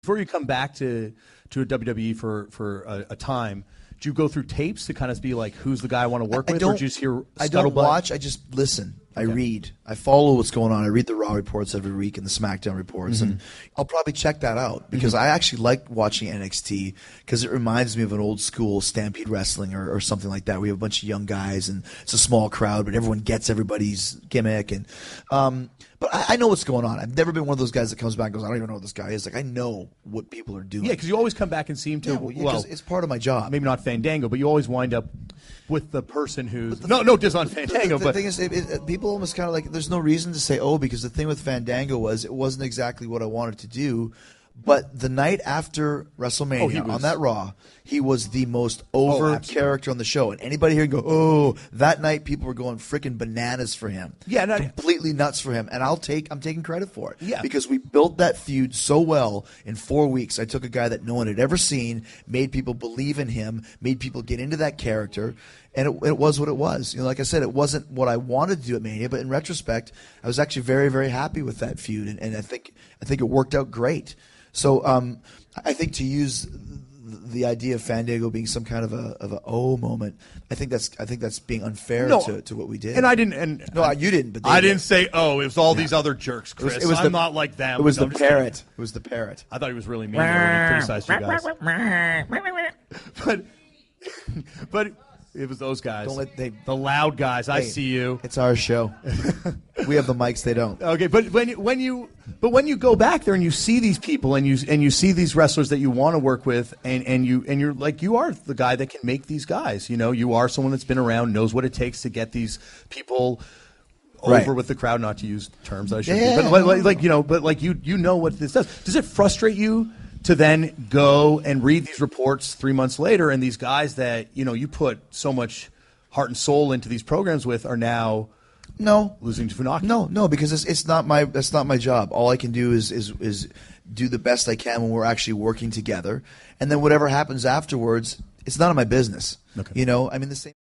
Before you come back to a WWE for a time, do you go through tapes to kind of be like, who's the guy I want to work with, or do you just hear I don't watch. I just listen. I read. I follow what's going on. I read the Raw reports every week and the SmackDown reports, and I'll probably check that out because I actually like watching NXT because it reminds me of an old school Stampede Wrestling or something like that. We have a bunch of young guys and it's a small crowd, but everyone gets everybody's gimmick. And but I know what's going on. I've never been one of those guys that comes back and goes, I don't even know what this guy is. Like, I know what people are doing. Yeah, because you always come back and see him too. Yeah, well, it's part of my job. Maybe not Fandango, but you always wind up with the person who's no diss on Fandango. The thing is, people almost kind of like, there's no reason to say, oh, because the thing with Fandango was it wasn't exactly what I wanted to do. But the night after WrestleMania on that Raw, he was the most over character on the show. And anybody here can go, oh, that night people were going freaking bananas for him. Yeah, completely nuts for him. And I'm taking credit for it. Yeah. Because we built that feud so well in 4 weeks. I took a guy that no one had ever seen, made people believe in him, made people get into that character. And it was what it was. You know, like I said, it wasn't what I wanted to do at Mania, but in retrospect, I was actually very, very happy with that feud, and I think it worked out great. So I think to use the idea of Fandango being some kind of a moment, I think that's being unfair to what we did. And I didn't. You didn't. But I didn't say, it was all these other jerks, Chris. I'm not like them. It was the parrot. It was the parrot. I thought he was really mean there when he criticized you guys. but. It was those guys. The loud guys. I see you. It's our show. We have the mics. They don't. Okay, but when you go back there and you see these people and you see these wrestlers that you want to work with and you're like, you are the guy that can make these guys. You know, you are someone that's been around, knows what it takes to get these people over with the crowd. Not to use terms I shouldn't. But you know what this does. Does it frustrate you to then go and read these reports 3 months later, and these guys that you put so much heart and soul into these programs with are now losing to Funaki? No, because that's not my job. All I can do is do the best I can when we're actually working together, and then whatever happens afterwards, it's none of my business. Okay. I mean the same.